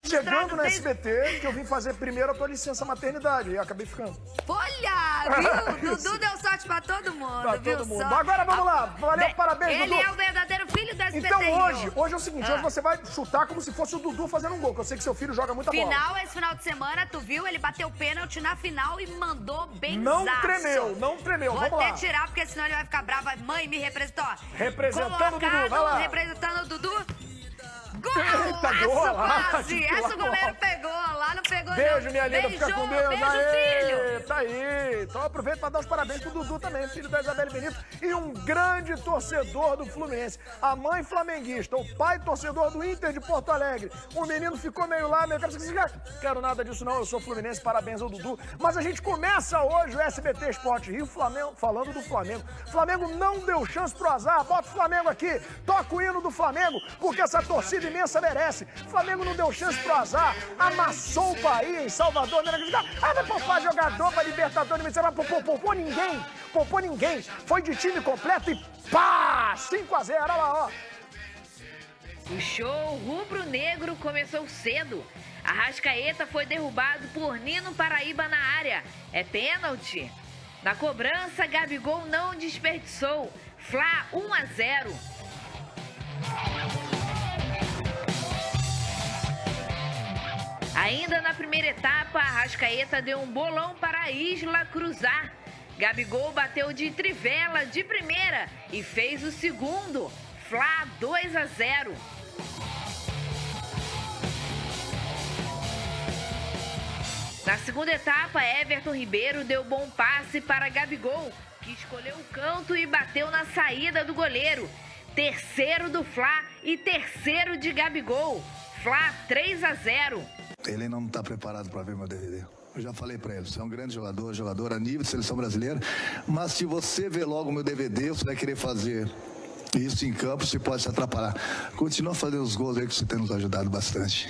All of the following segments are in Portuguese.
chegando no SBT, que eu vim fazer primeiro a tua licença maternidade, e eu acabei ficando. Olha, viu? Dudu deu sorte pra todo mundo, Pra viu? todo mundo. Agora vamos lá. Valeu, parabéns, Ele Dudu. é o verdadeiro filho do SBT. Então hoje é o seguinte, hoje você vai chutar como se fosse o Dudu fazendo um gol, que eu sei que seu filho joga muita bola. Esse final de semana, tu viu? Ele bateu pênalti na final e mandou bem Não tremeu. Vou Vamos até lá. tirar, porque senão ele vai ficar bravo. Mãe, me representou. Representando o Dudu, vai lá. Representando o Dudu. Gol! Eita, gol! Quase! Essa o goleiro pegou, lá não pegou Beijo, não. minha linda, fica com Deus. Beijo, Aê, filho! tá aí. Então aproveita para dar os parabéns pro Dudu também, filho da Isabelle Benito, e um grande torcedor do Fluminense. A mãe flamenguista, o pai torcedor do Inter de Porto Alegre. O menino ficou meio lá, meio... Quero nada disso não, eu sou Fluminense, parabéns ao Dudu. Mas a gente começa hoje o SBT Esporte Rio falando do Flamengo. Flamengo não deu chance pro azar, bota o Flamengo aqui, toca o hino do Flamengo, porque essa torcida imensa merece. Flamengo não deu chance pro azar, amassou o Bahia em Salvador. Vai poupar jogador pra Libertadores, mas poupou ninguém. Foi de time completo e pá! 5-0, olha lá, ó. O show rubro-negro começou cedo. Arrascaeta foi derrubado por Nino Paraíba na área. É pênalti. Na cobrança, Gabigol não desperdiçou. Fla 1-0. Ainda na primeira etapa, Arrascaeta deu um bolão para a Isla cruzar. Gabigol bateu de trivela de primeira e fez o segundo. Fla 2-0. Na segunda etapa, Everton Ribeiro deu bom passe para Gabigol, que escolheu o canto e bateu na saída do goleiro. Terceiro do Fla e terceiro de Gabigol. Fla 3-0. Ele não está preparado para ver meu DVD. Eu já falei para ele, você é um grande jogador a nível de seleção brasileira, mas se você ver logo meu DVD, você vai querer fazer isso em campo, você pode se atrapalhar. Continua fazendo os gols aí que você tem nos ajudado bastante.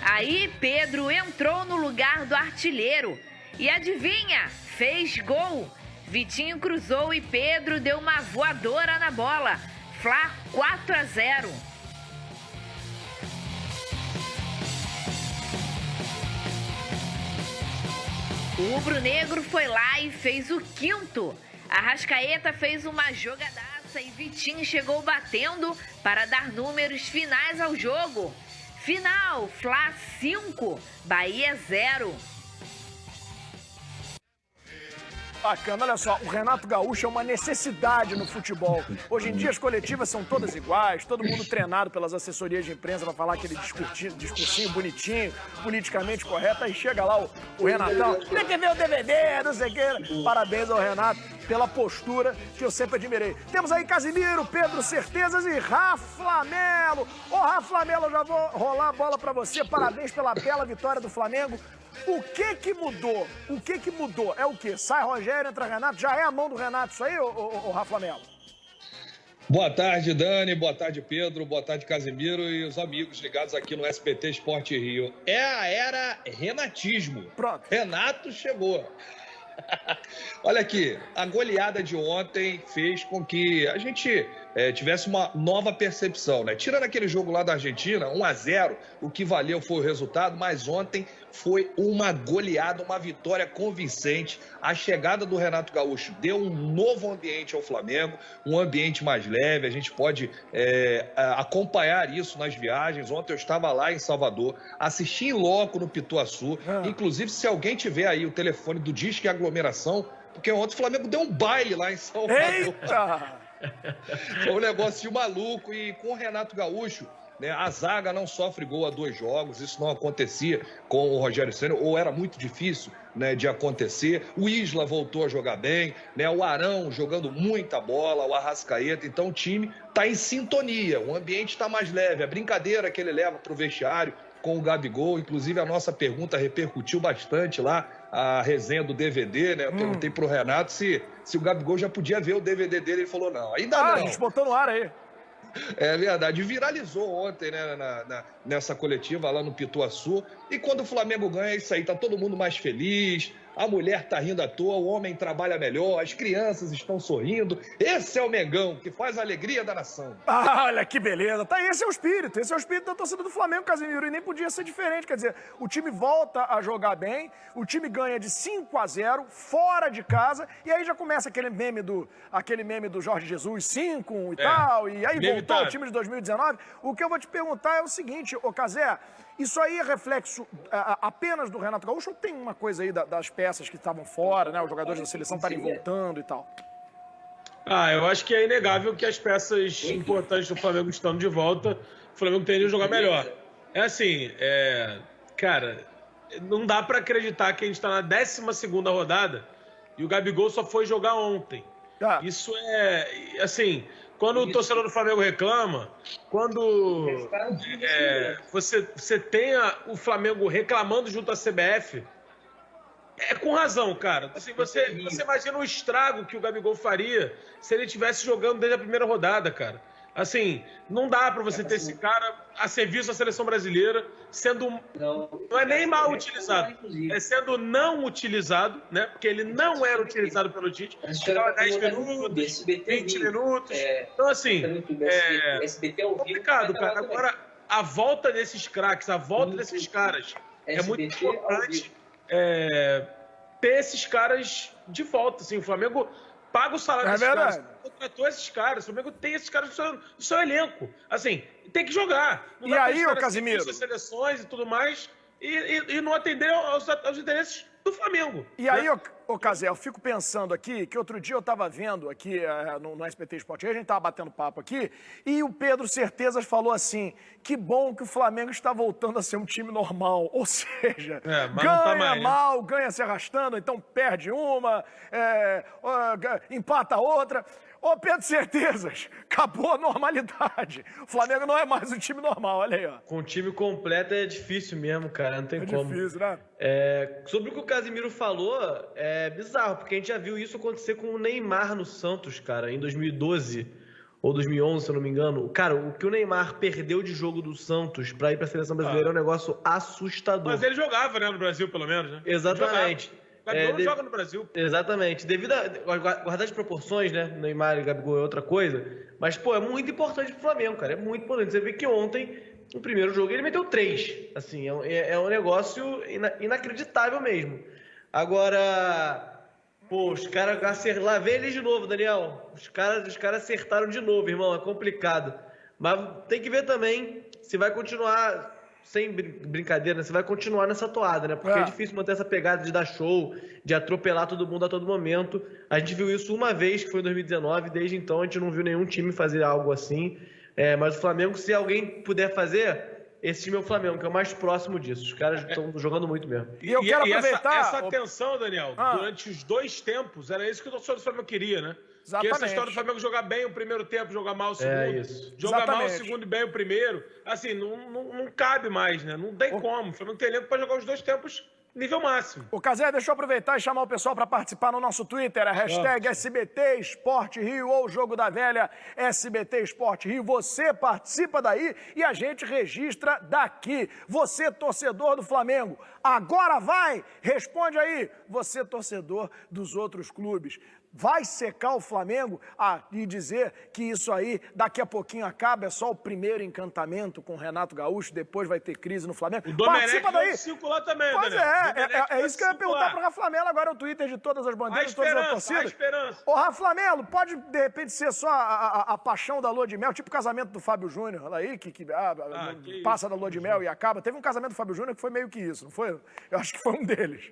Aí Pedro entrou no lugar do artilheiro e adivinha, fez gol. Vitinho cruzou e Pedro deu uma voadora na bola. Fla 4-0. O rubro-negro foi lá e fez o quinto. Arrascaeta fez uma jogadaça e Vitinho chegou batendo para dar números finais ao jogo. Final, Fla 5, Bahia 0. Bacana, olha só, o Renato Gaúcho é uma necessidade no futebol. Hoje em dia as coletivas são todas iguais, todo mundo treinado pelas assessorias de imprensa para falar aquele discursinho bonitinho, politicamente correto, aí chega lá o Renatão, tem que ver o DVD, não sei o que. Parabéns ao Renato pela postura que eu sempre admirei. Temos aí Casimiro, Pedro Certezas e Rafa Melo. Ô Rafa Melo, eu já vou rolar a bola para você, parabéns pela bela vitória do Flamengo. O que mudou? É o quê? Sai Rogério, entra Renato, já é a mão do Renato isso aí, ô Rafa Melo? Boa tarde, Dani, boa tarde, Pedro, boa tarde, Casimiro e os amigos ligados aqui no SBT Esporte Rio. É a era renatismo. Pronto. Renato chegou. Olha aqui, a goleada de ontem fez com que a gente tivesse uma nova percepção, né? Tirando aquele jogo lá da Argentina, 1-0, o que valeu foi o resultado, mas ontem foi uma goleada, uma vitória convincente. A chegada do Renato Gaúcho deu um novo ambiente ao Flamengo, um ambiente mais leve, a gente pode acompanhar isso nas viagens. Ontem eu estava lá em Salvador, assisti em loco no Pituaçu, inclusive se alguém tiver aí o telefone do Disque Aglomeração, porque ontem o Flamengo deu um baile lá em Salvador. Eita! Foi um negócio de maluco e com o Renato Gaúcho, né, a zaga não sofre gol há 2 jogos, isso não acontecia com o Rogério Ceni, ou era muito difícil, né, de acontecer. O Isla voltou a jogar bem, né, o Arão jogando muita bola, o Arrascaeta, então o time está em sintonia, o ambiente está mais leve, a brincadeira que ele leva para o vestiário com o Gabigol, inclusive a nossa pergunta repercutiu bastante lá, a resenha do DVD, né? Eu perguntei pro Renato se o Gabigol já podia ver o DVD dele, ele falou não, ainda não. A gente botou no ar aí. É verdade, viralizou ontem, né, nessa coletiva lá no Pituaçu, e quando o Flamengo ganha é isso aí, tá todo mundo mais feliz, a mulher tá rindo à toa, o homem trabalha melhor, as crianças estão sorrindo. Esse é o Mengão, que faz a alegria da nação. Ah, olha que beleza. Tá, esse é o espírito da torcida do Flamengo, Casemiro, e nem podia ser diferente. Quer dizer, o time volta a jogar bem, o time ganha de 5-0, fora de casa, e aí já começa aquele meme do Jorge Jesus, 5 e tal, e aí voltou o time de 2019. O que eu vou te perguntar é o seguinte, ô Cazé, isso aí é reflexo apenas do Renato Gaúcho ou tem uma coisa aí das peças que estavam fora, né? Os jogadores da seleção estarem voltando e tal? Eu acho que é inegável que as peças importantes do Flamengo estando de volta, o Flamengo teria que jogar melhor. É assim, cara, não dá pra acreditar que a gente tá na 12ª rodada e o Gabigol só foi jogar ontem. Isso é, assim, quando o torcedor do Flamengo reclama, quando você tem o Flamengo reclamando junto à CBF, é com razão, cara. Assim, você imagina o estrago que o Gabigol faria se ele estivesse jogando desde a primeira rodada, cara. Assim, não dá pra você ter esse cara a serviço da seleção brasileira sendo... Não é nem mal utilizado, é sendo não utilizado, né? Porque ele não era utilizado pelo Tite. Ficava 10 minutos, 20 minutos. Então, assim, é complicado, cara. Agora, a volta desses craques, a volta desses caras, é muito importante ter esses caras de volta. Assim, o Flamengo paga o salário desses caras, contratou esses caras, o Flamengo tem esses caras no seu elenco. Assim, tem que jogar. Não e aí, ô Casemiro? Suas seleções e tudo mais, e não atender aos interesses do Flamengo. E aí, ô Cazé, eu fico pensando aqui, que outro dia eu tava vendo aqui no SBT Sport, a gente tava batendo papo aqui, e o Pedro Certezas falou assim, que bom que o Flamengo está voltando a ser um time normal, ou seja, ganha mal, ganha se arrastando, então perde uma, empata outra. Ô, Pedro Certezas, acabou a normalidade. O Flamengo não é mais um time normal, olha aí, ó. Com o time completo é difícil mesmo, cara, não tem como. É difícil, né? Sobre o que o Casemiro falou, é bizarro, porque a gente já viu isso acontecer com o Neymar no Santos, cara, em 2012 ou 2011, se eu não me engano. Cara, o que o Neymar perdeu de jogo do Santos pra ir pra seleção brasileira é um negócio assustador. Mas ele jogava, né, no Brasil, pelo menos, né? Exatamente. Gabigol não joga no Brasil. Exatamente. Devido a guardar as proporções, né? Neymar e Gabigol é outra coisa. Mas, pô, é muito importante pro Flamengo, cara. É muito importante. Você vê que ontem, no primeiro jogo, ele meteu 3. Assim, é um negócio inacreditável mesmo. Agora, pô, os caras acertaram. Lá vem eles de novo, Daniel. Os caras acertaram de novo, irmão. É complicado. Mas tem que ver também se vai continuar... Sem brincadeira, né? Você vai continuar nessa toada, né? Porque é difícil manter essa pegada de dar show, de atropelar todo mundo a todo momento. A gente viu isso uma vez, que foi em 2019, desde então a gente não viu nenhum time fazer algo assim. Mas o Flamengo, se alguém puder fazer, esse time é o Flamengo, que é o mais próximo disso. Os caras estão jogando muito mesmo. E eu quero aproveitar... Essa tensão, Daniel, durante os 2 tempos, era isso que o torcedor do Flamengo queria, né? Exatamente. Que essa história do Flamengo jogar bem o primeiro tempo, jogar mal o segundo. Jogar mal o segundo e bem o primeiro. Assim, não cabe mais, né? Não tem como. O Flamengo tem elenco para jogar os 2 tempos nível máximo. Ô, Cazé, deixa eu aproveitar e chamar o pessoal para participar no nosso Twitter, a hashtag SBT Esporte Rio ou Jogo da Velha SBT Esporte Rio. Você participa daí e a gente registra daqui. Você, torcedor do Flamengo, agora vai! Responde aí, você, torcedor dos outros clubes. Vai secar o Flamengo e dizer que isso aí daqui a pouquinho acaba, é só o primeiro encantamento com o Renato Gaúcho, depois vai ter crise no Flamengo. O Participa daí. Circular também, pois é isso que eu ia perguntar para o Raflamelo agora, o Twitter de todas as bandeiras, de todas as torcidas. A esperança. Ô, Raflamelo, pode de repente ser só a paixão da lua de mel, tipo o casamento do Fábio Júnior, aí, que passa da lua de mel e acaba. Teve um casamento do Fábio Júnior que foi meio que isso, não foi? Eu acho que foi um deles.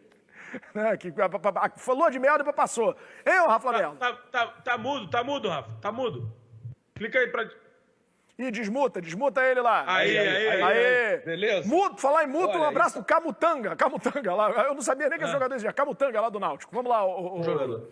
Né, que falou de mel e depois passou. Hein, ô Rafa Melo? Tá mudo, Rafa. Tá mudo. Clica aí pra... Ih, desmuta ele lá. Aí. Beleza. Mudo, falar em mudo, um abraço do Camutanga lá. Eu não sabia nem que esse jogador existia. Camutanga lá do Náutico. Vamos lá, o jogador.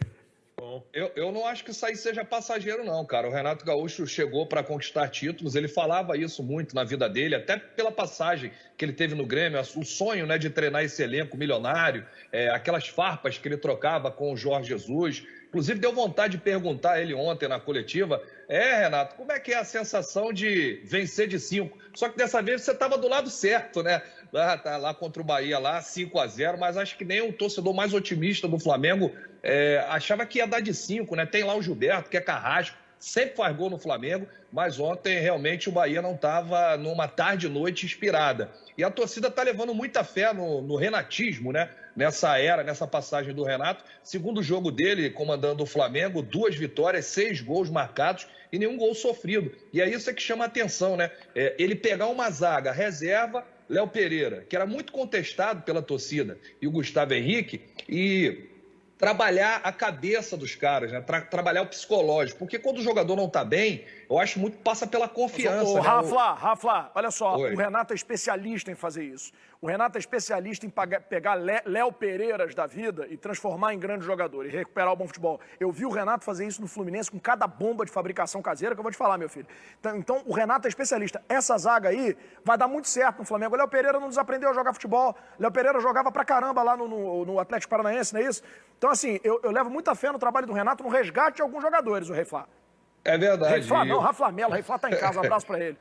Bom, eu não acho que isso aí seja passageiro, não, cara. O Renato Gaúcho chegou para conquistar títulos, ele falava isso muito na vida dele, até pela passagem que ele teve no Grêmio, o sonho, né, de treinar esse elenco milionário, aquelas farpas que ele trocava com o Jorge Jesus. Inclusive, deu vontade de perguntar a ele ontem na coletiva, Renato, como é que é a sensação de vencer de 5? Só que dessa vez você estava do lado certo, né? Tá lá contra o Bahia, lá 5-0, mas acho que nem o torcedor mais otimista do Flamengo achava que ia dar de 5, né? Tem lá o Gilberto, que é carrasco, sempre faz gol no Flamengo, mas ontem realmente o Bahia não estava numa tarde e noite inspirada. E a torcida está levando muita fé no renatismo, né? Nessa era, nessa passagem do Renato. Segundo jogo dele, comandando o Flamengo, 2 vitórias, 6 gols marcados e nenhum gol sofrido. E é isso que chama a atenção, né? Ele pegar uma zaga reserva, Léo Pereira, que era muito contestado pela torcida, e o Gustavo Henrique, e trabalhar a cabeça dos caras, né? Trabalhar o psicológico, porque quando o jogador não está bem, eu acho muito que passa pela confiança. Rafa, olha só, Oi. O Renato é especialista em fazer isso. O Renato é especialista em pegar Léo Pereiras da vida e transformar em grande jogador e recuperar o bom futebol. Eu vi o Renato fazer isso no Fluminense com cada bomba de fabricação caseira que eu vou te falar, meu filho. Então o Renato é especialista. Essa zaga aí vai dar muito certo no Flamengo. O Léo Pereira não desaprendeu a jogar futebol. Léo Pereira jogava pra caramba lá no Atlético Paranaense, não é isso? Então, assim, eu levo muita fé no trabalho do Renato no resgate de alguns jogadores, o Rei Flá. É verdade. Rei Flá não, Rafa Melo. O Rei Flá tá em casa, um abraço pra ele.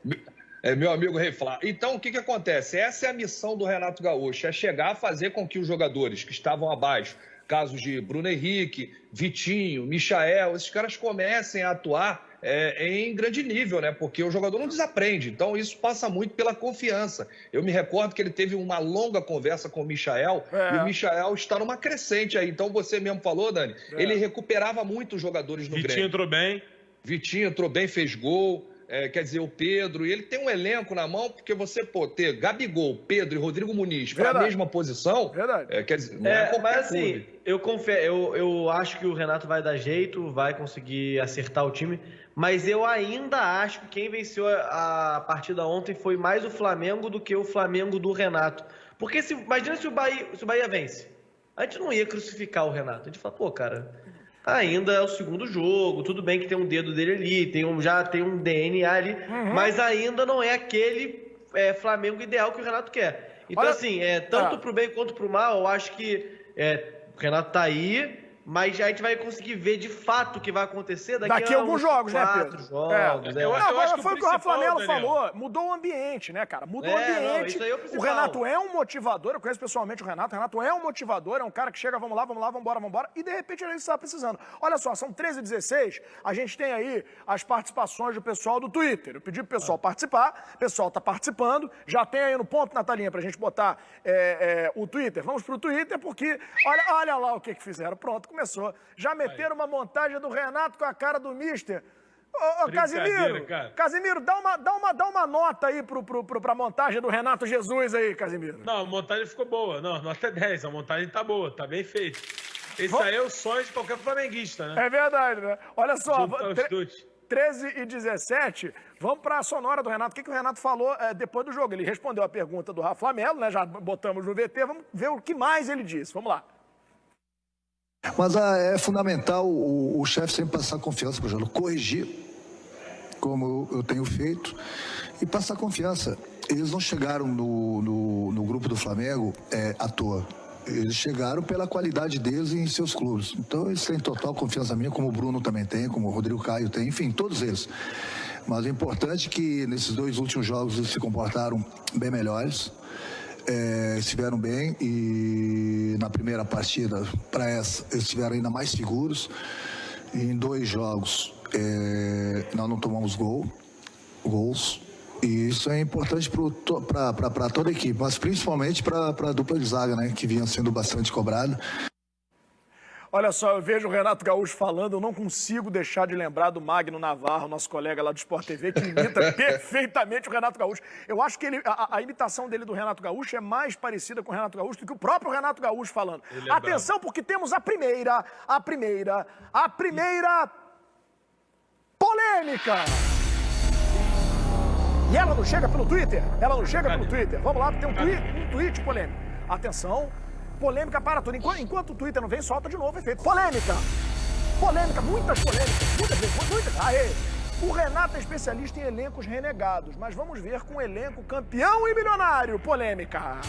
Meu amigo Rei Flá. Então, o que acontece? Essa é a missão do Renato Gaúcho, é chegar a fazer com que os jogadores que estavam abaixo, casos de Bruno Henrique, Vitinho, Michael, esses caras comecem a atuar em grande nível, né? Porque o jogador não desaprende. Então, isso passa muito pela confiança. Eu me recordo que ele teve uma longa conversa com o Michael, e o Michael está numa crescente aí. Então, você mesmo falou, Dani, ele recuperava muito os jogadores no Grêmio. Vitinho entrou bem. Vitinho entrou bem, fez gol. Quer dizer, o Pedro, e ele tem um elenco na mão, porque você, ter Gabigol, Pedro e Rodrigo Muniz para a mesma posição, quer dizer, não é qualquer mas assim, clube. eu acho que o Renato vai dar jeito, vai conseguir acertar o time, mas eu ainda acho que quem venceu a partida ontem foi mais o Flamengo do que o Flamengo do Renato. Porque imagina se o Bahia vence, a gente não ia crucificar o Renato, a gente fala, pô, cara... Ainda é o segundo jogo, tudo bem que tem um dedo dele ali, já tem um DNA ali, mas ainda não é aquele Flamengo ideal que o Renato quer. Então, assim, tanto pro bem quanto pro mal, eu acho que o Renato tá aí, mas a gente vai conseguir ver de fato o que vai acontecer daqui a alguns jogos, né, Pedro? Jogos, eu acho que foi o que o Rafa Melo Daniel, falou. Mudou o ambiente, né, cara? Mudou o ambiente. Isso aí é o principal. O Renato é um motivador. Eu conheço pessoalmente o Renato. O Renato é um motivador. É um cara que chega, vamos lá, vambora. E, de repente, ele está precisando. Olha só, são 13h16. A gente tem aí as participações do pessoal do Twitter. Eu pedi pro pessoal participar. O pessoal tá participando. Já tem aí no ponto, Natalinha, pra gente botar o Twitter. Vamos pro Twitter, porque olha lá o que fizeram. Pronto, começou. Já meteram uma montagem do Renato com a cara do Mister. Ô, Casimiro, dá uma nota aí pra montagem do Renato Jesus aí, Casimiro. Não, a montagem ficou boa. Não, nota 10. A montagem tá boa, tá bem feita. Esse aí é o sonho de qualquer flamenguista, né? É verdade, né? Olha só, 13h17, vamos pra sonora do Renato. O que o Renato falou depois do jogo? Ele respondeu a pergunta do Rafa Melo, né? Já botamos no VT, vamos ver o que mais ele disse. Vamos lá. Mas é fundamental o chefe sempre passar confiança para o jogador, corrigir, como eu tenho feito, e passar confiança. Eles não chegaram no grupo do Flamengo à toa. Eles chegaram pela qualidade deles em seus clubes. Então eles têm total confiança minha, como o Bruno também tem, como o Rodrigo Caio tem, enfim, todos eles. Mas é importante que nesses 2 últimos jogos eles se comportaram bem melhores. Estiveram bem e na primeira partida para essa eles estiveram ainda mais seguros. Em 2 jogos nós não tomamos gols e isso é importante para toda a equipe, mas principalmente para a dupla de zaga, né, que vinha sendo bastante cobrada. Olha só, eu vejo o Renato Gaúcho falando, eu não consigo deixar de lembrar do Magno Navarro, nosso colega lá do Sport TV, que imita perfeitamente o Renato Gaúcho. Eu acho que a imitação dele do Renato Gaúcho é mais parecida com o Renato Gaúcho do que o próprio Renato Gaúcho falando. Atenção, porque temos a primeira polêmica. E ela não chega pelo Twitter? Vamos lá, tem um tweet polêmico. Atenção. Polêmica para tudo. Enquanto o Twitter não vem, solta de novo o efeito. Polêmica, muitas polêmicas. Aê! O Renato é especialista em elencos renegados, mas vamos ver com um elenco campeão e milionário. Polêmica.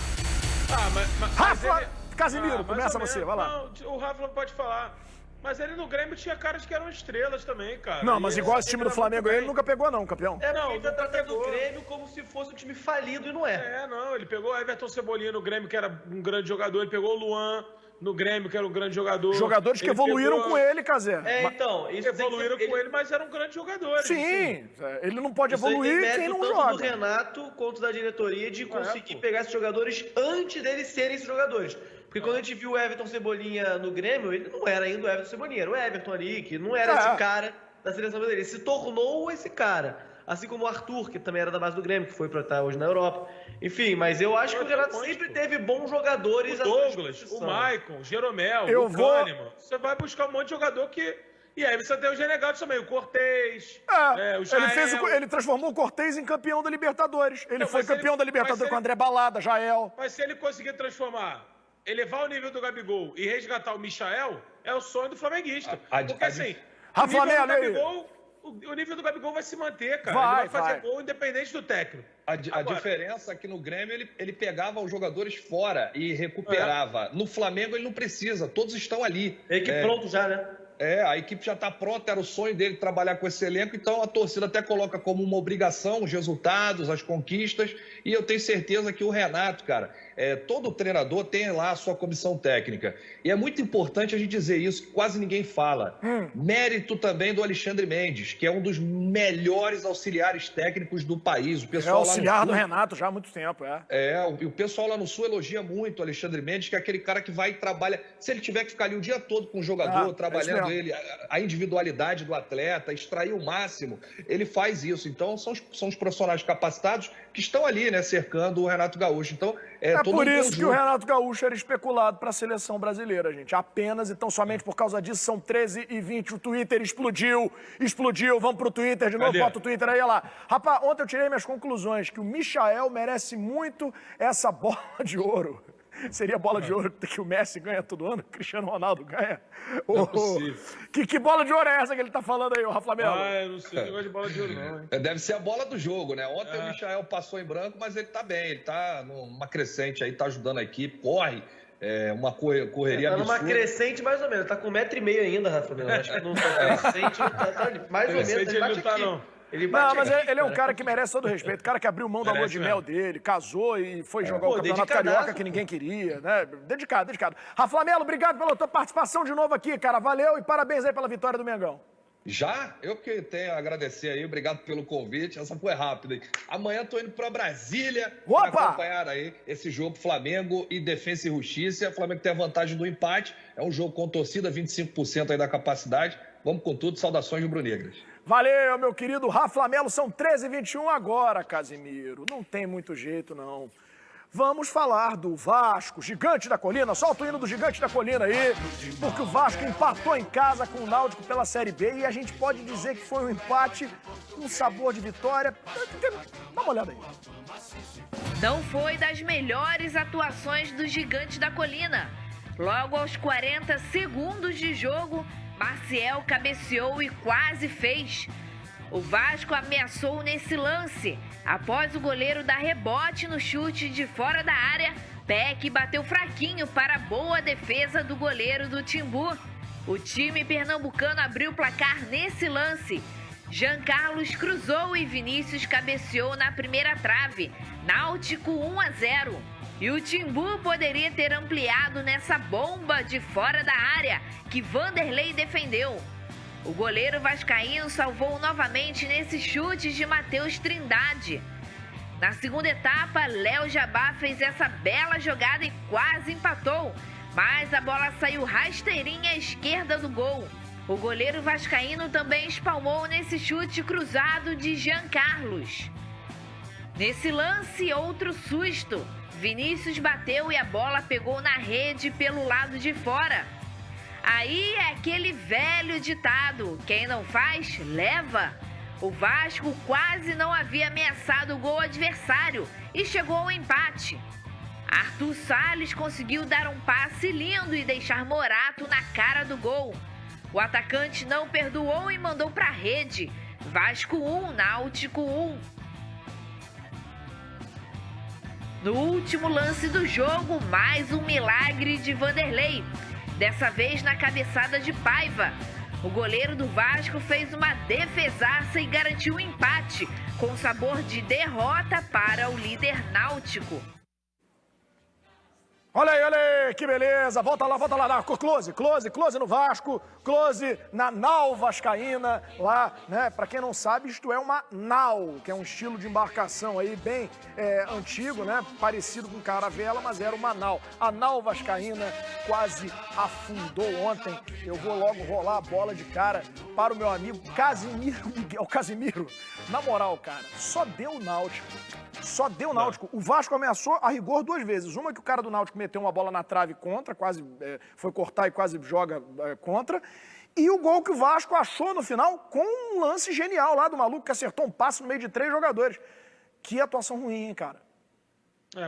Mas Rafa, ele... Casimiro, começa você, vai lá. Não, o Rafa não pode falar. Mas ele no Grêmio tinha caras que eram estrelas também, cara. Não, mas igual esse time do Flamengo aí, ele nunca pegou não, campeão. Não, Não, ele tá nunca tratando o pegou. Grêmio como se fosse um time falido e não é. Não, ele pegou o Everton Cebolinha no Grêmio, que era um grande jogador, ele pegou o Luan no Grêmio, que era um grande jogador. Jogadores que Ele evoluíram pegou- com ele, Cazé. Então, isso Evoluíram com ele, mas eram grandes jogadores. Sim, ele não pode Isso aí evoluir tem quem mérito não tanto joga. do Renato quanto da diretoria de conseguir pô. pegar esses jogadores antes deles serem esses jogadores. Porque quando a gente viu o Everton Cebolinha no Grêmio, ele não era ainda o Everton Cebolinha, era o Everton ali, que não era esse cara da seleção brasileira. Ele se tornou esse cara. Assim como o Arthur, que também era da base do Grêmio, que foi pra estar hoje na Europa. Enfim, mas eu acho que o Renato sempre teve bons jogadores. O Douglas, o Maicon, o Jeromel, Eu o vou- Kahneman. Você vai buscar um monte de jogador que... E aí você tem os renegados também, o Cortez, o Jael. Ele transformou o Cortez em campeão da Libertadores. Ele Não, foi mas se campeão ele- da Libertadores mas se com o ele- André Balada, Jael. Mas se ele conseguir transformar, elevar o nível do Gabigol e resgatar o Michael, é o sonho do flamenguista. Porque assim, Rafa o nível do Melo, aí. Gabigol, o nível do Gabigol vai se manter, cara. Vai, ele vai fazer vai. gol independente do técnico. A Agora- diferença é que no Grêmio ele pegava os jogadores fora e recuperava. No Flamengo ele não precisa, todos estão ali. Equipe pronto já, né? A equipe já está pronta, era o sonho dele trabalhar com esse elenco, então a torcida até coloca como uma obrigação os resultados, as conquistas, e eu tenho certeza que o Renato, cara, todo treinador tem lá a sua comissão técnica, e é muito importante a gente dizer isso, que quase ninguém fala. Mérito também do Alexandre Mendes, que é um dos melhores auxiliares técnicos do país. O É pessoal lá no auxiliar Sul- do Renato já há muito tempo, o pessoal lá no Sul elogia muito o Alexandre Mendes, que é aquele cara que vai e trabalha. Se ele tiver que ficar ali o dia todo com o jogador, isso trabalhando mesmo. ele, a individualidade do atleta, extrair o máximo, ele faz isso. Então, são os profissionais capacitados que estão ali, né, cercando o Renato Gaúcho. Então, É todo por um isso que o conjunto. Renato Gaúcho era especulado para a seleção brasileira, gente. Apenas, então, somente por causa disso, são 13h20. O Twitter explodiu. Vamos pro Twitter de novo, Cadê? bota o Twitter aí, olha lá. Rapaz, ontem eu tirei minhas conclusões, que o Michael merece muito essa bola de ouro. Seria bola de ouro que o Messi ganha todo ano, que o Cristiano Ronaldo ganha. Não é possível. Que bola de ouro é essa que ele tá falando aí, ô Rafa Melo? Eu não sei o negócio de bola de ouro, não, hein? Deve ser a bola do jogo, né? Ontem o Michael passou em branco, mas ele tá bem, ele tá numa crescente aí, tá ajudando a equipe, corre, uma correria Tá numa absurda. crescente mais ou menos. Tá com 1,5 m ainda, Rafa. Acho que não tá crescente, tá ali. Mais ou menos. Crescente Ele bate ele não tá, aqui. não. Ele bate Não, mas aqui, ele é um cara que merece todo o respeito. O cara que abriu mão da lua Merece de mesmo. mel dele, casou e foi jogar Pô, o Campeonato dedicadaço, Carioca que ninguém queria, né? Dedicado. Rafa Melo, obrigado pela tua participação de novo aqui, cara. Valeu e parabéns aí pela vitória do Mengão. Já? Eu que tenho a agradecer aí, obrigado pelo convite. Essa foi rápida. Amanhã tô indo para Brasília para Opa! acompanhar aí esse jogo Flamengo e Defensa e Justiça. O Flamengo tem a vantagem do empate. É um jogo com torcida, 25% aí da capacidade. Vamos com tudo. Saudações rubro-negras. Valeu, meu querido Rafa Melo. São 13h21 agora, Casimiro. Não tem muito jeito, não. Vamos falar do Vasco, Gigante da Colina. Solta o hino do Gigante da Colina aí, porque o Vasco empatou em casa com o Náutico pela Série B e a gente pode dizer que foi um empate com sabor de vitória. Dá uma olhada aí. Não foi das melhores atuações do Gigante da Colina. Logo aos 40 segundos de jogo, Maciel cabeceou e quase fez. O Vasco ameaçou nesse lance. Após o goleiro dar rebote no chute de fora da área, Peck bateu fraquinho para a boa defesa do goleiro do Timbu. O time pernambucano abriu o placar nesse lance. Jean Carlos cruzou e Vinícius cabeceou na primeira trave. Náutico 1-0. E o Timbu poderia ter ampliado nessa bomba de fora da área que Vanderlei defendeu. O goleiro vascaíno salvou novamente nesse chute de Matheus Trindade. Na segunda etapa, Léo Jabá fez essa bela jogada e quase empatou, mas a bola saiu rasteirinha à esquerda do gol. O goleiro vascaíno também espalmou nesse chute cruzado de Jean Carlos. Nesse lance, outro susto. Vinícius bateu e a bola pegou na rede pelo lado de fora. Aí é aquele velho ditado: quem não faz, leva. O Vasco quase não havia ameaçado o gol adversário e chegou ao empate. Arthur Salles conseguiu dar um passe lindo e deixar Morato na cara do gol. O atacante não perdoou e mandou para a rede. Vasco 1, Náutico 1. No último lance do jogo, mais um milagre de Vanderlei. dessa vez na cabeçada de Paiva. O goleiro do Vasco fez uma defesaça e garantiu o empate, com sabor de derrota para o líder náutico. Olha aí, que beleza. Volta lá. Close no Vasco, close na nau vascaína, lá, né? Pra quem não sabe, isto é uma nau, que é um estilo de embarcação aí bem antigo, né? Parecido com caravela, mas era uma nau. A nau vascaína quase afundou ontem. Eu vou logo rolar a bola de cara para o meu amigo Casimiro Miguel. Casimiro, na moral, cara, só deu o Náutico. Só deu o Náutico. O Vasco ameaçou a rigor 2 vezes. Uma que o cara do Náutico meteu uma bola na trave contra, quase foi cortar e quase joga contra. E o gol que o Vasco achou no final com um lance genial lá do maluco que acertou um passe no meio de 3 jogadores. Que atuação ruim, hein, cara?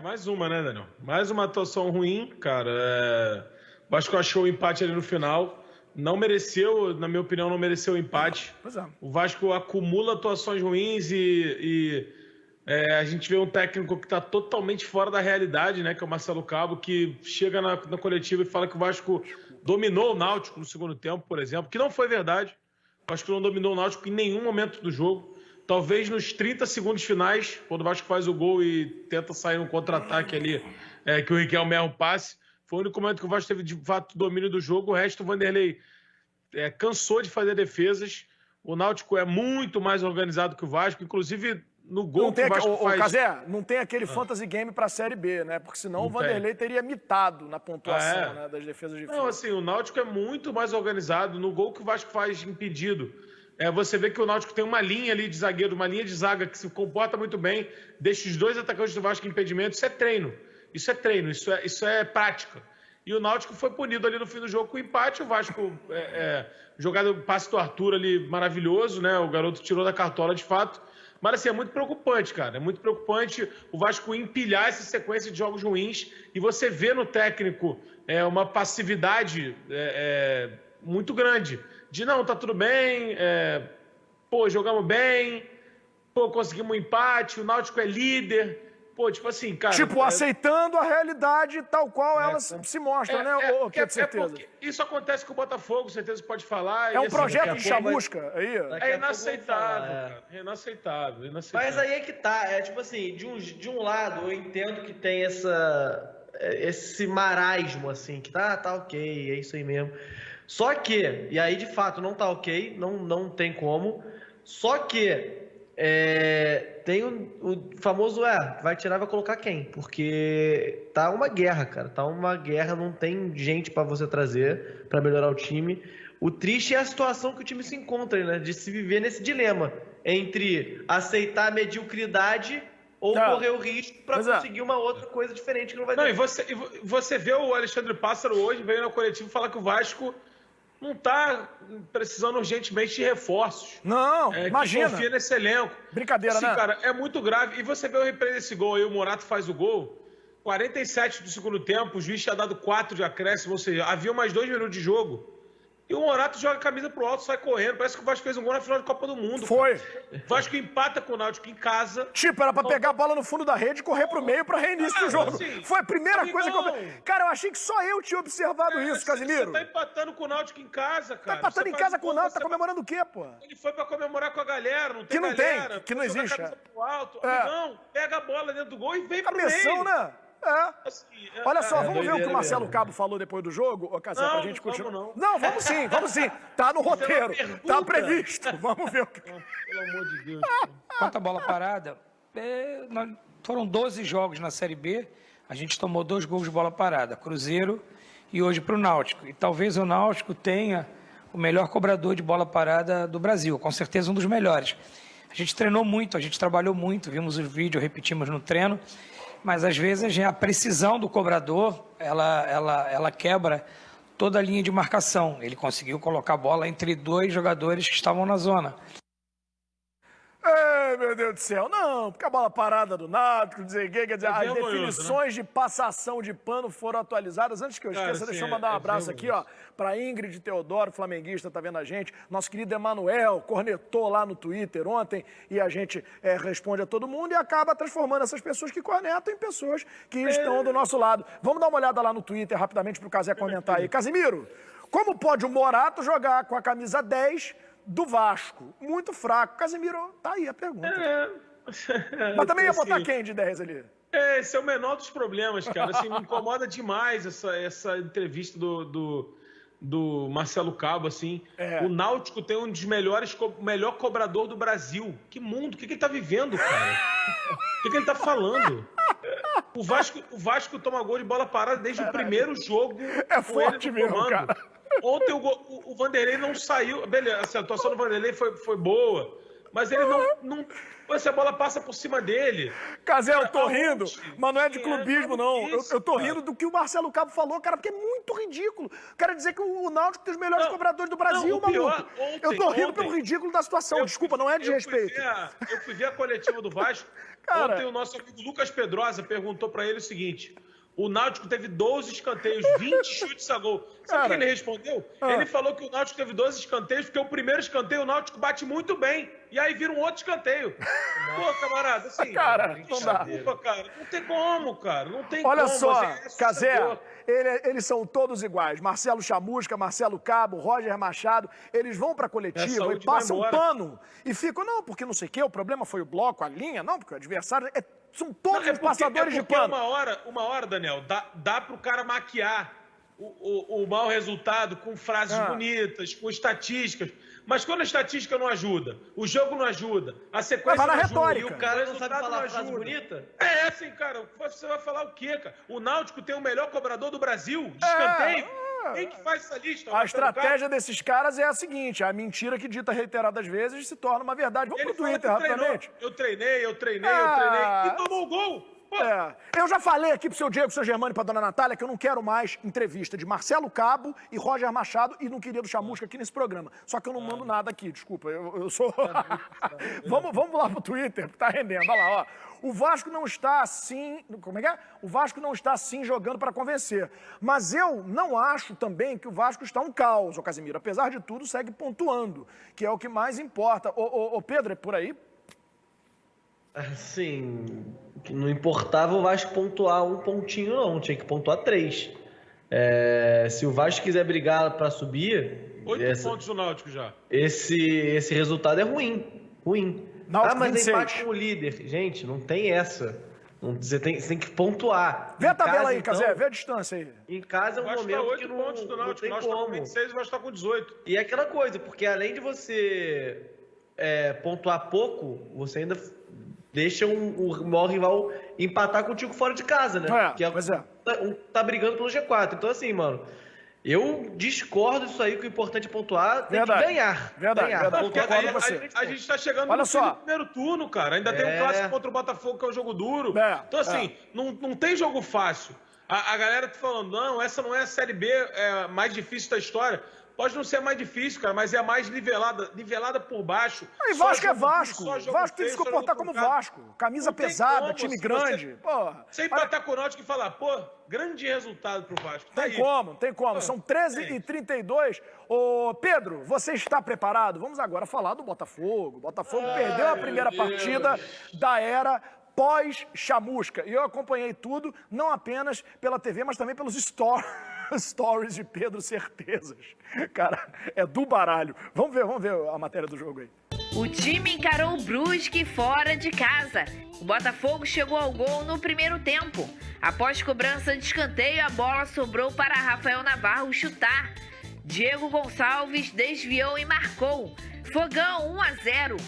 Mais uma, né, Daniel? Mais uma atuação ruim, cara. O Vasco achou o empate ali no final. Não mereceu, na minha opinião, não mereceu o empate. Pois é. O Vasco acumula atuações ruins a gente vê um técnico que está totalmente fora da realidade, né? Que é o Marcelo Cabo, que chega na coletiva e fala que o Vasco dominou o Náutico no segundo tempo, por exemplo, que não foi verdade. O Vasco não dominou o Náutico em nenhum momento do jogo. Talvez nos 30 segundos finais, quando o Vasco faz o gol e tenta sair no contra-ataque ali, que o Riquelme erra um passe, foi o único momento que o Vasco teve de fato domínio do jogo. O resto, o Vanderlei cansou de fazer defesas. O Náutico é muito mais organizado que o Vasco, inclusive no gol que o Vasco faz... Cazé, não tem aquele fantasy game para a Série B, né? Porque senão o Vanderlei teria mitado na pontuação, né, das defesas difíceis. Não, assim, o Náutico é muito mais organizado. No gol que o Vasco faz impedido, você vê que o Náutico tem uma linha ali de zagueiro, uma linha de zaga que se comporta muito bem, deixa os 2 atacantes do Vasco em impedimento. Isso é treino, isso é prática. E o Náutico foi punido ali no fim do jogo com o empate. O Vasco, jogado o passe do Arthur ali, maravilhoso, né? O garoto tirou da cartola de fato. Mas assim, é muito preocupante, cara. É muito preocupante o Vasco empilhar essa sequência de jogos ruins e você vê no técnico uma passividade muito grande. De não, tá tudo bem, jogamos bem, conseguimos um empate, o Náutico é líder. Tipo assim, cara... aceitando a realidade tal qual ela se mostra, né? Com certeza. Isso acontece com o Botafogo, certeza pode falar. É um projeto de chamusca aí. É inaceitável, cara. É inaceitável. Mas aí é que tá. Tipo assim, de um lado, eu entendo que tem esse marasmo, assim, que tá ok, é isso aí mesmo. Só que, e aí de fato não tá ok, não tem como, só que tem o famoso vai tirar, vai colocar quem? Porque tá uma guerra, cara, não tem gente pra você trazer pra melhorar o time. O triste é a situação que o time se encontra, né, de se viver nesse dilema entre aceitar a mediocridade ou correr o risco pra conseguir uma outra coisa diferente que não vai ter. E você vê o Alexandre Pássaro hoje, veio na coletiva falar que o Vasco não está precisando urgentemente de reforços. Não, imagina. Que confia nesse elenco. Brincadeira, assim, né? Cara, é muito grave. E você vê o replay desse gol aí, o Morato faz o gol, 47 do segundo tempo, o juiz tinha dado 4 de acréscimo, ou seja, havia mais 2 minutos de jogo. E o Morato joga a camisa pro alto, sai correndo. Parece que o Vasco fez um gol na final de Copa do Mundo. Foi. Cara. O Vasco empata com o Náutico em casa. Era pra pegar a bola no fundo da rede e correr pro meio pra reinício do jogo. Assim, foi a primeira coisa que eu... Cara, eu achei que só eu tinha observado isso, Casimiro. Você tá empatando com o Náutico em casa, cara. Tá empatando em casa com o Náutico, tá comemorando o quê, pô? Ele foi pra comemorar com a galera, não tem que não galera. Tem, que não existe. Pro alto. Não, pega a bola dentro do gol e vem pro meio. Né? Assim, olha só, vamos ver o que o Marcelo Cabo falou depois do jogo, Cazé, pra gente continuar. Não, vamos sim. Tá no roteiro, tá previsto. Vamos ver o que... Pelo amor de Deus. Quanto à bola parada, foram 12 jogos na Série B, a gente tomou 2 gols de bola parada, Cruzeiro e hoje pro Náutico. E talvez o Náutico tenha o melhor cobrador de bola parada do Brasil, com certeza um dos melhores. A gente treinou muito, a gente trabalhou muito, vimos os vídeos, repetimos no treino, mas às vezes a precisão do cobrador, ela quebra toda a linha de marcação. Ele conseguiu colocar a bola entre 2 jogadores que estavam na zona. Ai, meu Deus do céu. Não, porque a bola parada do Náutico, dizer, quer dizer, as definições de passação de pano foram atualizadas. Antes que eu esqueça, deixa eu mandar um abraço aqui, ó, pra Ingrid Teodoro, flamenguista, tá vendo a gente. Nosso querido Emanuel cornetou lá no Twitter ontem e a gente responde a todo mundo e acaba transformando essas pessoas que cornetam em pessoas que estão do nosso lado. Vamos dar uma olhada lá no Twitter rapidamente pro Casé comentar aí. Casimiro, como pode o Morato jogar com a camisa 10 do Vasco? Muito fraco. Casimiro, tá aí a pergunta. Mas também ia botar quem de 10 ali? Esse é o menor dos problemas, cara. Assim, me incomoda demais essa entrevista do Marcelo Cabo, assim. O Náutico tem um dos melhor cobrador do Brasil. Que mundo? O que ele tá vivendo, cara? O que ele tá falando? O Vasco toma gol de bola parada desde o primeiro jogo. É forte mesmo, cara. Ontem o Vanderlei não saiu. Beleza, assim, a atuação do Vanderlei foi boa, mas ele não se a bola passa por cima dele. Casé, eu tô rindo, mas não é de clubismo, não. Eu tô rindo do que o Marcelo Cabo falou, cara, porque é muito ridículo. Quero dizer que o Náutico tem os melhores cobradores do Brasil, maluco. Eu tô rindo pelo ridículo da situação. Desculpa, não é de respeito. Eu fui ver a coletiva do Vasco. Ontem o nosso amigo Lucas Pedrosa perguntou pra ele o seguinte: o Náutico teve 12 escanteios, 20 chutes a gol. Sabe o que ele respondeu? Ele falou que o Náutico teve 12 escanteios porque o primeiro escanteio o Náutico bate muito bem. E aí vira um outro escanteio. Pô, camarada, assim... Cara, não dá. Desculpa, cara. Não tem como, cara. Não tem como. Olha só, Casé, eles são todos iguais. Marcelo Chamusca, Marcelo Cabo, Roger Machado, eles vão pra coletiva e passam pano. E ficam, não, porque não sei o quê, o problema foi o bloco, a linha. Não, porque o adversário... São todos os passadores de pano. Uma hora, Daniel, dá pro cara maquiar o mau resultado com frases bonitas, com estatísticas. Mas quando a estatística não ajuda, o jogo não ajuda, a sequência não ajuda, e o cara não sabe falar frase bonita? Assim, cara, você vai falar o quê, cara? O Náutico tem o melhor cobrador do Brasil, de escanteio. Quem que faz essa lista? A estratégia desses caras é a seguinte: a mentira que dita reiteradas vezes se torna uma verdade. Vamos pro Twitter rapidamente. Eu treinei e tomou o gol. Eu já falei aqui pro seu Diego, pro seu Germano e pra dona Natália que eu não quero mais entrevista de Marcelo Cabo e Roger Machado e não queria do Chamusca aqui nesse programa. Só que eu não mando nada aqui, desculpa. Eu sou... vamos lá pro Twitter, que tá rendendo. Olha lá, ó. O Vasco não está assim... Como é que é? O Vasco não está assim jogando para convencer. Mas eu não acho também que o Vasco está um caos, ô Casimiro. Apesar de tudo, segue pontuando, que é o que mais importa. Ô Pedro, é por aí? Assim, não importava o Vasco pontuar um pontinho, não. Tinha que pontuar 3. Se o Vasco quiser brigar para subir... 8 pontos do Náutico já. Esse resultado é ruim. Náutico mas 26. empate com o líder. Gente, não tem essa. Você tem que pontuar. Vê a tabela aí, Casé. Vê a distância aí. Em casa é um momento que não, pontos do Náutico. não tem como. O Náutico como. tá com 26 e o Vasco tá com 18. E é aquela coisa, porque além de você pontuar pouco, você ainda deixa o maior rival empatar contigo fora de casa, né? Um tá brigando pelo G4. Então, assim, mano, eu discordo disso aí, que o importante é pontuar, tem que ganhar. Verdade. Porque a gente tá chegando no fim do primeiro turno, cara. Ainda tem um clássico contra o Botafogo, que é um jogo duro. Então, assim, não tem jogo fácil. A galera tá falando, não, essa não é a Série B mais difícil da história. Pode não ser a mais difícil, cara, mas é a mais nivelada por baixo. E Vasco é Vasco. Vasco tem que se comportar como Vasco. Camisa pesada, time grande. Sem empatar com o Náutico e falar, grande resultado pro Vasco. Tem como. São 13h32. Ô, Pedro, você está preparado? Vamos agora falar do Botafogo. O Botafogo perdeu a primeira partida da era pós-Chamusca. E eu acompanhei tudo, não apenas pela TV, mas também pelos stories de Pedro Certezas. Cara, é do baralho. Vamos ver a matéria do jogo aí. O time encarou o Brusque fora de casa. O Botafogo chegou ao gol no primeiro tempo. Após cobrança de escanteio, a bola sobrou para Rafael Navarro chutar. Diego Gonçalves desviou e marcou. Fogão 1-0.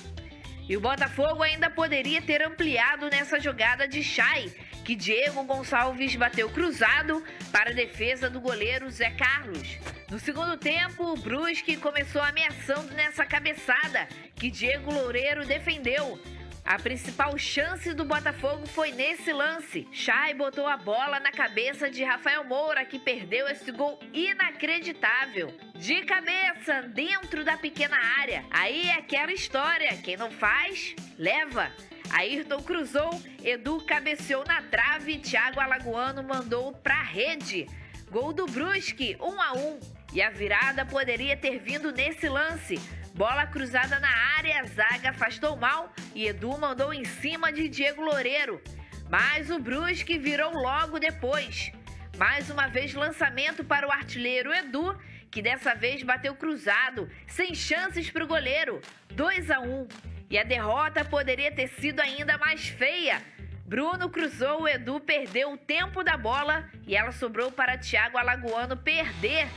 E o Botafogo ainda poderia ter ampliado nessa jogada de Chay, que Diego Gonçalves bateu cruzado para a defesa do goleiro Zé Carlos. No segundo tempo, o Brusque começou ameaçando nessa cabeçada, que Diego Loureiro defendeu. A principal chance do Botafogo foi nesse lance. Chay botou a bola na cabeça de Rafael Moura, que perdeu esse gol inacreditável. De cabeça, dentro da pequena área. Aí é aquela história, quem não faz, leva. Ayrton cruzou, Edu cabeceou na trave e Thiago Alagoano mandou pra rede. Gol do Brusque, 1-1. E a virada poderia ter vindo nesse lance. Bola cruzada na área, a zaga afastou mal e Edu mandou em cima de Diego Loureiro. Mas o Brusque virou logo depois. Mais uma vez lançamento para o artilheiro Edu, que dessa vez bateu cruzado, sem chances para o goleiro. 2-1. E a derrota poderia ter sido ainda mais feia. Bruno cruzou, o Edu perdeu o tempo da bola e ela sobrou para Thiago Alagoano perder.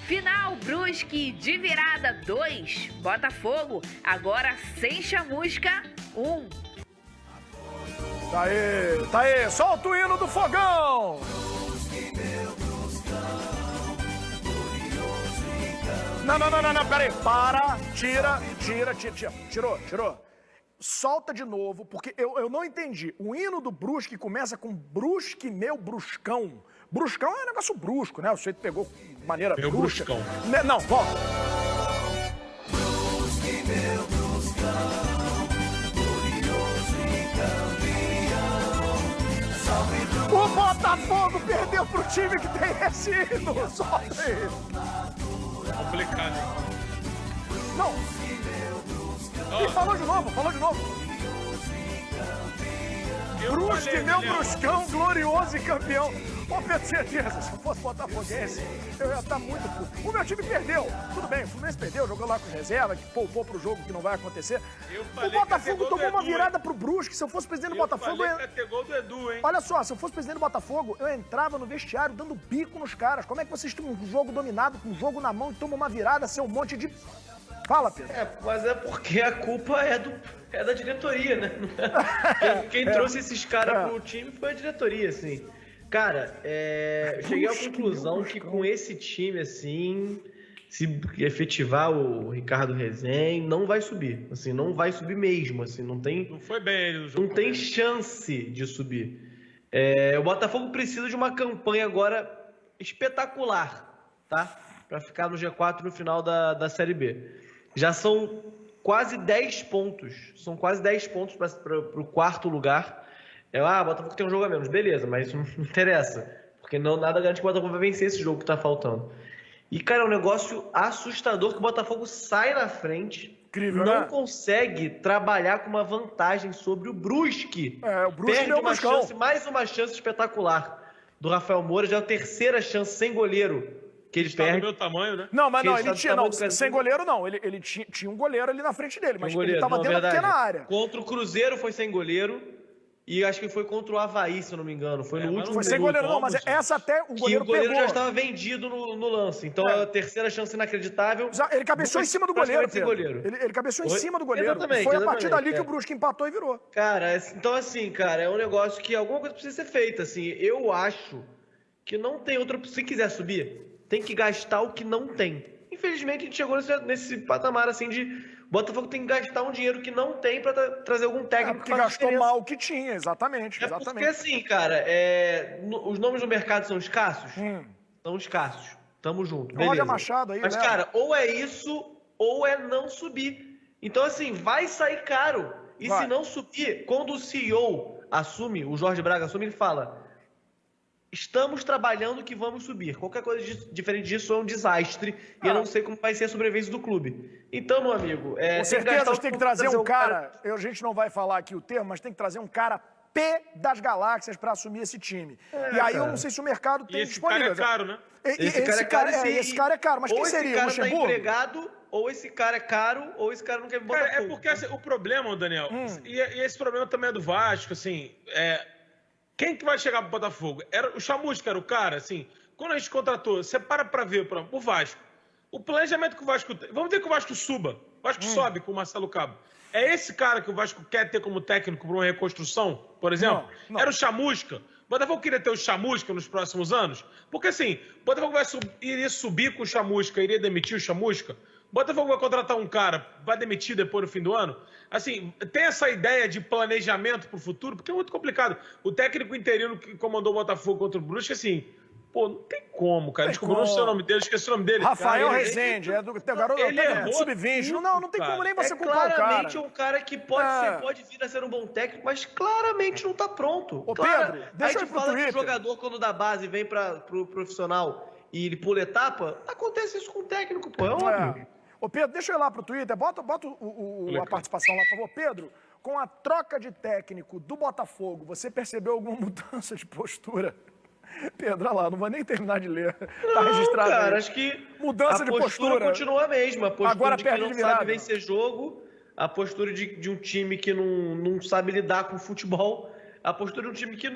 Final, Brusque de virada 2, Botafogo, agora sem chamusca 1. Tá aí, solta o hino do fogão! Não, peraí, para, tirou. Solta de novo, porque eu não entendi. O hino do Brusque começa com Brusque, meu bruscão. Bruscão é um negócio brusco, né? O sujeito pegou de maneira meu brusca. Bruscão. Não, volta. Brusque, meu bruscão, glorioso e campeão. Salve Brusque. O Botafogo perdeu pro time que tem esse hino. Solta aí. Complicado. Não. E falou de novo. Brusque, meu bruscão, glorioso e campeão. Ô, Pedro, certeza, se eu fosse botafoguense, eu ia estar muito puto. O meu time perdeu. Tudo bem, o Fluminense perdeu, jogou lá com reserva, que poupou pro jogo que não vai acontecer. O Botafogo tomou uma virada pro Brusque. Se eu fosse presidente do Botafogo... Eu falei que ia ter gol do Edu, hein? Olha só, se eu fosse presidente do Botafogo, eu entrava no vestiário dando bico nos caras. Como é que vocês têm um jogo dominado, com um jogo na mão e tomam uma virada, ser um monte de... Fala, Pedro. Mas é porque a culpa é da diretoria, né? Quem trouxe esses caras pro time foi a diretoria, assim. Cara, cheguei à conclusão que com esse time, assim, se efetivar o Ricardo Rezende, não vai subir. Assim, não vai subir mesmo, assim, não tem... Não foi bem ele no jogo. Não tem chance de subir. O Botafogo precisa de uma campanha agora espetacular, tá? Pra ficar no G4 no final da Série B. Já são quase 10 pontos. São quase 10 pontos para o quarto lugar. O Botafogo tem um jogo a menos. Beleza, mas isso não interessa. Porque nada garante que o Botafogo vai vencer esse jogo que tá faltando. E, cara, é um negócio assustador que o Botafogo sai na frente. Incrível, não né? consegue trabalhar com uma vantagem sobre o Brusque. O Brusque perde mais uma chance espetacular do Rafael Moura. Já é a terceira chance sem goleiro que eles perdem. Do meu tamanho, né? Não, mas não, ele tinha, sem goleiro não, ele tinha um goleiro ali na frente dele, mas ele tava dentro da pequena área. Contra o Cruzeiro foi sem goleiro e acho que foi contra o Avaí, se eu não me engano, foi no último. Foi sem goleiro não, mas essa até o goleiro pegou. O goleiro já estava vendido no lance, então é a terceira chance inacreditável. Ele cabeceou em cima do goleiro, Ele cabeceou em cima do goleiro. Exatamente, foi a partir dali que o Brusque empatou e virou. Cara, então assim, cara, é um negócio que alguma coisa precisa ser feita, assim, eu acho que não tem outra, se quiser subir, tem que gastar o que não tem. Infelizmente, a gente chegou nesse patamar, assim, de... O Botafogo tem que gastar um dinheiro que não tem pra trazer algum técnico que gastou mal o que tinha, exatamente. Porque, assim, cara, os nomes do mercado são escassos? São escassos. Tamo junto, beleza. Roger Machado aí, mas, né? Cara, ou é isso, ou é não subir. Então, assim, vai sair caro. E se não subir, quando o CEO assume, o Jorge Braga assume, ele fala... Estamos trabalhando que vamos subir. Qualquer coisa diferente disso é um desastre. E eu não sei como vai ser a sobrevivência do clube. Então, meu amigo... Com certeza tem que trazer um cara... A gente não vai falar aqui o termo, mas tem que trazer um cara P das galáxias para assumir esse time. E aí eu não sei se o mercado tem disponível. Esse cara é caro, né? Esse cara é caro. Mas quem seria? Ou esse cara tá empregado, ou esse cara é caro, ou esse cara não quer botar fogo. É porque assim, o problema, Daniel, e esse problema também é do Vasco, assim... Quem que vai chegar pro Botafogo? O Chamusca era o cara, assim, quando a gente contratou, você para ver o Vasco. O planejamento que o Vasco tem. Vamos ver que o Vasco suba. O Vasco sobe com o Marcelo Cabo. É esse cara que o Vasco quer ter como técnico para uma reconstrução, por exemplo? Não. Era o Chamusca. O Botafogo queria ter o Chamusca nos próximos anos? Porque assim, o Botafogo iria subir com o Chamusca, iria demitir o Chamusca? O Botafogo vai contratar um cara, vai demitir depois no fim do ano? Assim, tem essa ideia de planejamento para o futuro? Porque é muito complicado. O técnico interino que comandou o Botafogo contra o Brusque, assim, pô, não tem como, cara. Desculpa, não sei o nome dele, esqueci o nome dele. Rafael cara, Rezende, é do garoto sub-20. Não tem como nem você culpar o cara. Claramente um cara que pode vir a ser um bom técnico, mas claramente não tá pronto. Ô, Pedro, deixa a gente fala que o jogador, quando da base vem pro profissional e ele pula etapa, acontece isso com o técnico, pô, é óbvio. Ô, Pedro, deixa eu ir lá pro Twitter, bota a participação lá, por favor. Pedro, com a troca de técnico do Botafogo, você percebeu alguma mudança de postura? Pedro, olha lá, não vou nem terminar de ler. Tá registrado cara, aí. acho que mudança de postura continua a mesma. A postura agora de que não virada. sabe vencer jogo, a postura de um time que não sabe lidar com o futebol, a postura de um time que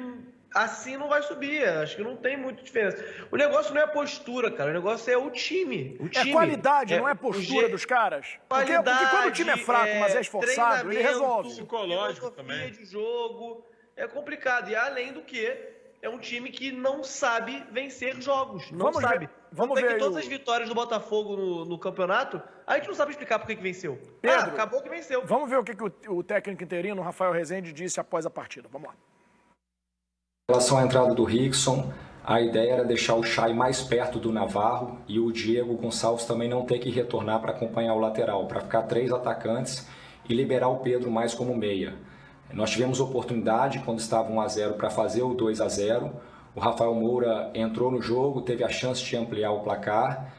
assim não vai subir. Acho que não tem muita diferença. O negócio não é a postura, cara. O negócio é o time. É qualidade, não é postura dos caras. Porque quando o time é fraco, mas é esforçado, ele resolve. Psicológico também. De jogo. É complicado. E além do que, é um time que não sabe vencer jogos. Não sabe. Vamos ver. Todas as vitórias do Botafogo no campeoto, a gente não sabe explicar por que venceu. Pedro, acabou que venceu. Vamos ver o que o técnico interino, Rafael Rezende, disse após a partida. Vamos lá. Em relação à entrada do Rickson, a ideia era deixar o Chay mais perto do Navarro e o Diego Gonçalves também não ter que retornar para acompanhar o lateral, para ficar 3 atacantes e liberar o Pedro mais como meia. Nós tivemos oportunidade, quando estava 1-0, para fazer o 2-0. O Rafael Moura entrou no jogo, teve a chance de ampliar o placar,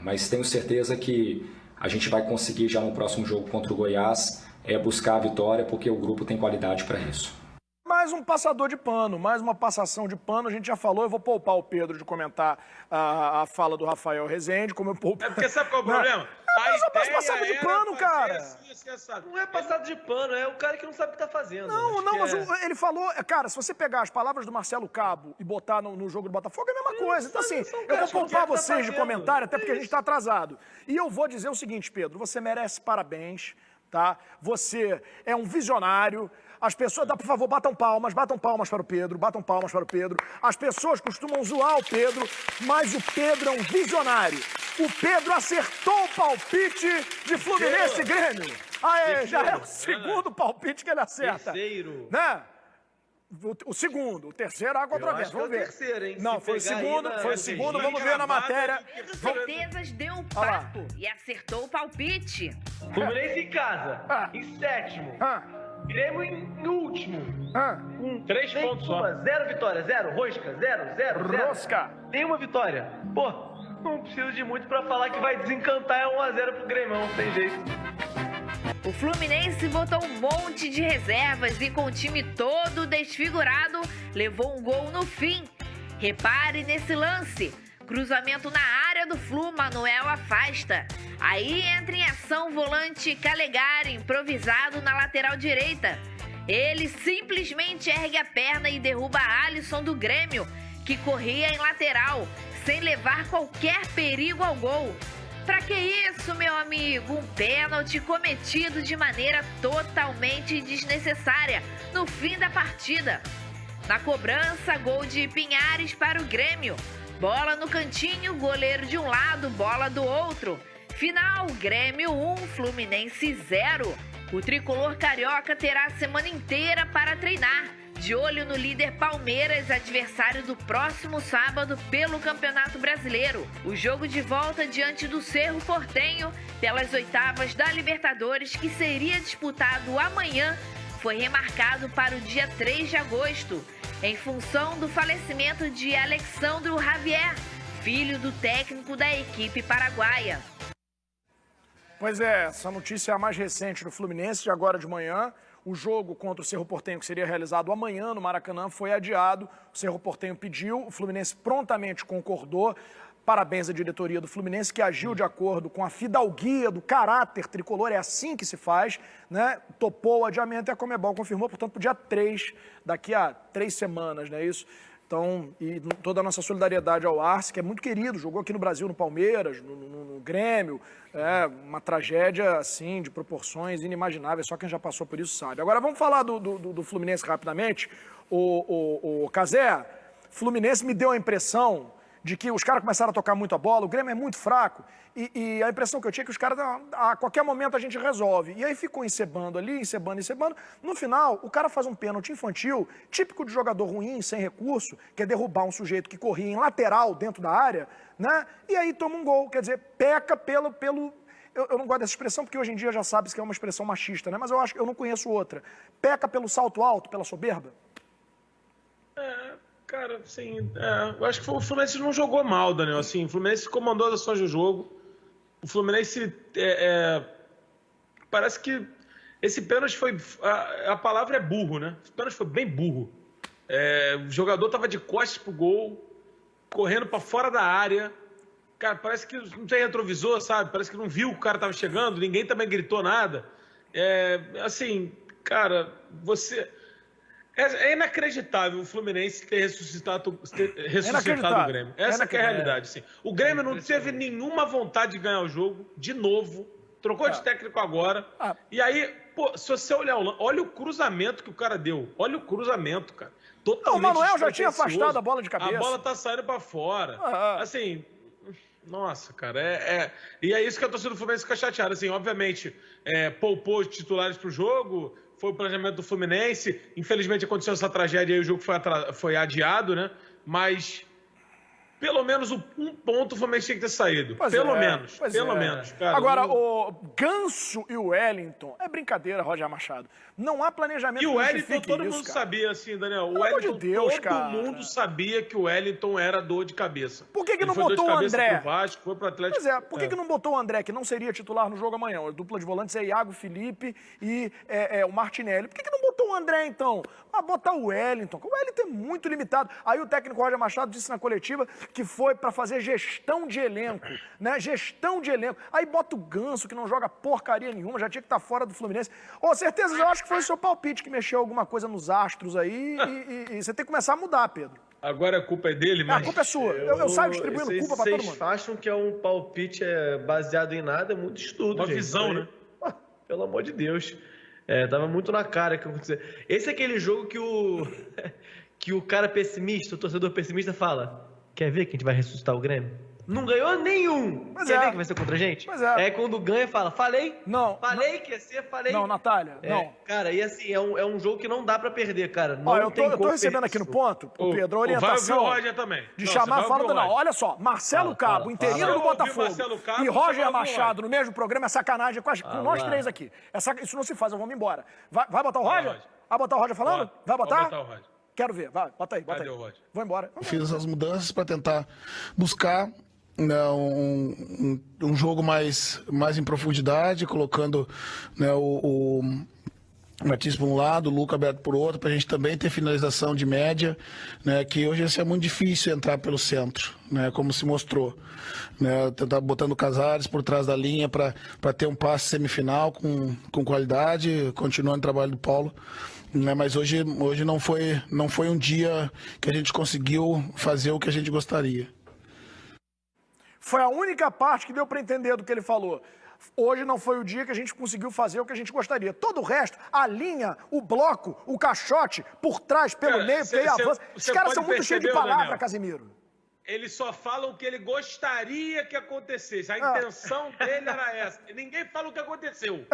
mas tenho certeza que a gente vai conseguir já no próximo jogo contra o Goiás buscar a vitória, porque o grupo tem qualidade para isso. Mais um passador de pano, mais uma passação de pano. A gente já falou, eu vou poupar o Pedro de comentar a fala do Rafael Rezende, como eu poupo... Porque sabe qual é o problema? É só passada de pano, cara. Não é passado de pano, é o cara que não sabe o que tá fazendo. Mas ele falou... Cara, se você pegar as palavras do Marcelo Cabo e botar no jogo do Botafogo, é a mesma coisa. Então, assim, eu vou poupar vocês de comentário, até porque a gente tá atrasado. E eu vou dizer o seguinte, Pedro, você merece parabéns, tá? Você é um visionário. As pessoas, por favor, batam palmas para o Pedro, batam palmas para o Pedro. As pessoas costumam zoar o Pedro, mas o Pedro é um visionário. O Pedro acertou o palpite de Fluminense e Grêmio. Já é o segundo palpite que ele acerta. Terceiro. Né? O segundo, o terceiro, água contra vento. Vamos ver. Terceiro, hein? Não, foi o segundo, vamos ver na matéria. Pedro Certezas deu um papo e acertou o palpite. Fluminense em casa, em sétimo. Grêmio em último. Com 3 pontos só. 0 vitória, 0 rosca, 0. Rosca. Nenhuma vitória. Pô, não preciso de muito pra falar que vai desencantar 1-0 pro Grêmio, não tem jeito. O Fluminense botou um monte de reservas e com o time todo desfigurado, levou um gol no fim. Repare nesse lance. Cruzamento na área do Flu, Manuel afasta. Aí entra em ação o volante Calegari, improvisado na lateral direita. Ele simplesmente ergue a perna e derruba Alisson do Grêmio, que corria em lateral, sem levar qualquer perigo ao gol. Pra que isso, meu amigo? Um pênalti cometido de maneira totalmente desnecessária no fim da partida. Na cobrança, gol de Pinhares para o Grêmio. Bola no cantinho, goleiro de um lado, bola do outro. Final, Grêmio 1, Fluminense 0. O tricolor carioca terá a semana inteira para treinar. De olho no líder Palmeiras, adversário do próximo sábado pelo Campeonato Brasileiro. O jogo de volta diante do Cerro Porteño pelas oitavas da Libertadores, que seria disputado amanhã, foi remarcado para o dia 3 de agosto, em função do falecimento de Alexandro Javier, filho do técnico da equipe paraguaia. Pois é, essa notícia é a mais recente do Fluminense, de agora de manhã. O jogo contra o Cerro Porteño, que seria realizado amanhã no Maracanã, foi adiado. O Cerro Porteño pediu, o Fluminense prontamente concordou. Parabéns à diretoria do Fluminense, que agiu de acordo com a fidalguia do caráter tricolor, é assim que se faz, né? Topou o adiamento e a Conmebol confirmou, portanto, pro dia 3, daqui a 3 semanas, não é isso? Então, e toda a nossa solidariedade ao Arce, que é muito querido, jogou aqui no Brasil, no Palmeiras, no Grêmio, uma tragédia, assim, de proporções inimagináveis, só quem já passou por isso sabe. Agora, vamos falar do Fluminense rapidamente. O Cazé, Fluminense me deu a impressão de que os caras começaram a tocar muito a bola, o Grêmio é muito fraco, e a impressão que eu tinha é que os caras, a qualquer momento a gente resolve. E aí ficou encebando ali, encebando. No final, o cara faz um pênalti infantil, típico de jogador ruim, sem recurso, que é derrubar um sujeito que corria em lateral dentro da área, né? E aí toma um gol, quer dizer, peca pelo eu não gosto dessa expressão, porque hoje em dia já sabe que é uma expressão machista, né? Mas eu não conheço outra. Peca pelo salto alto, pela soberba? Cara, assim, eu acho que o Fluminense não jogou mal, Daniel. Assim, o Fluminense comandou as ações do jogo. O Fluminense, parece que esse pênalti foi... A palavra é burro, né? Esse pênalti foi bem burro. O jogador estava de costas pro gol, correndo para fora da área. Cara, parece que não tem retrovisor, sabe? Parece que não viu que o cara estava chegando, ninguém também gritou nada. Assim, cara, é inacreditável o Fluminense ter ressuscitado o Grêmio. Essa que é a realidade. Sim. O Grêmio não teve nenhuma vontade de ganhar o jogo, de novo. Trocou de técnico agora. E aí, pô, se você olha o cruzamento que o cara deu. Olha o cruzamento, cara. Totalmente o Manuel já tinha afastado a bola de cabeça. A bola tá saindo para fora. Assim... Nossa, cara, E é isso que a torcida do Fluminense fica chateada. Assim, obviamente, poupou os titulares pro jogo, foi o planejamento do Fluminense. Infelizmente aconteceu essa tragédia e o jogo foi adiado, né? Mas pelo menos um ponto o Fluminense tinha que ter saído. Pelo menos. Cara, agora, o Ganso e o Wellington, é brincadeira, Roger Machado. Não há planejamento. E o Wellington, todo mundo sabia, assim, Daniel. O Wellington, todo mundo sabia que o Wellington era dor de cabeça. Por que não botou o André? Pro Vasco, foi pro Atlético. Pois por que não botou o André, que não seria titular no jogo amanhã? A dupla de volantes é Iago Felipe e o Martinelli. Por que não botou o André, então? Botar o Wellington. O Wellington é muito limitado. Aí o técnico Roger Machado disse na coletiva que foi para fazer gestão de elenco, né? Gestão de elenco. Aí bota o Ganso, que não joga porcaria nenhuma, já tinha que estar fora do Fluminense. Certeza, eu acho que foi o seu palpite que mexeu alguma coisa nos astros aí e você tem que começar a mudar, Pedro. Agora a culpa é dele, mas... A culpa é sua. Eu saio distribuindo culpa para todo mundo. Vocês acham que é um palpite baseado em nada? É muito estudo, Uma gente. visão, né? Pelo amor de Deus. Tava muito na cara que aconteceu. Esse é aquele jogo que o cara pessimista, o torcedor pessimista fala: quer ver que a gente vai ressuscitar o Grêmio? Não ganhou nenhum. Quer ver que vai ser contra a gente? Quando ganha, fala: falei? Não. Falei que ia ser, falei. Não, Natália, não. Cara, e assim, é um jogo que não dá pra perder, cara. Eu tô recebendo aqui no ponto, o Pedro, a orientação vai ouvir o Roger também. De chamar, olha só, Marcelo Cabo, interino do Botafogo, e Roger Machado no mesmo programa, é sacanagem com nós três aqui. Isso não se faz, vamos embora. Vai botar o Roger? Vai botar o Roger falando? Vai botar? Vou botar o Roger. Quero ver, vai, bota aí. Vou embora. Fiz essas mudanças para tentar buscar um jogo mais em profundidade, colocando o Martins por um lado, o Luca aberto por outro, para a gente também ter finalização de média, né, que hoje é muito difícil entrar pelo centro, né, como se mostrou. Né, tentar botando o Casares por trás da linha para ter um passe semifinal com qualidade, continuando o trabalho do Paulo. Né, mas hoje não foi um dia que a gente conseguiu fazer o que a gente gostaria. Foi a única parte que deu para entender do que ele falou. Hoje não foi o dia que a gente conseguiu fazer o que a gente gostaria. Todo o resto, a linha, o bloco, o caixote, por trás, pelo meio, porque aí avança. Os caras são muito cheios de palavra, Casemiro. Eles só falam o que ele gostaria que acontecesse. A intenção dele era essa. Ninguém fala o que aconteceu.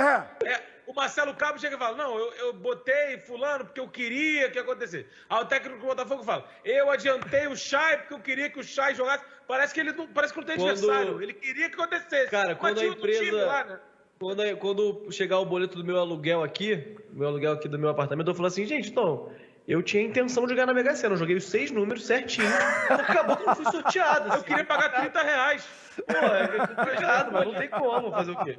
O Marcelo Cabo chega e fala: não, eu botei fulano porque eu queria que acontecesse. Aí o técnico do Botafogo fala: eu adiantei o Chay porque eu queria que o Chay jogasse. Parece que não tem adversário. Ele queria que acontecesse. Cara, quando a empresa... Lá, né? Quando chegar o boleto do meu aluguel aqui do meu apartamento, eu falo assim: gente, então... Eu tinha a intenção de ganhar na Mega Sena. Eu joguei os 6 números certinho. Acabou que não fui sorteado. Assim. Eu queria pagar R$30. Pô, complicado, mas não tem como fazer o quê?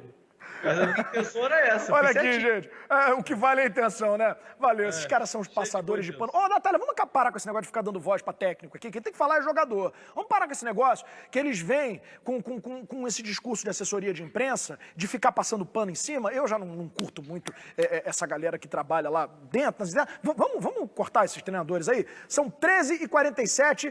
Mas a minha intenção era essa. Olha aqui, gente. O que vale é a intenção, né? Valeu. Esses caras são os passadores de pano. Natália, vamos parar com esse negócio de ficar dando voz pra técnico aqui. Quem tem que falar é jogador. Vamos parar com esse negócio que eles vêm com esse discurso de assessoria de imprensa, de ficar passando pano em cima. Eu já não curto muito essa galera que trabalha lá dentro. Vamos cortar esses treinadores aí? São 13h47.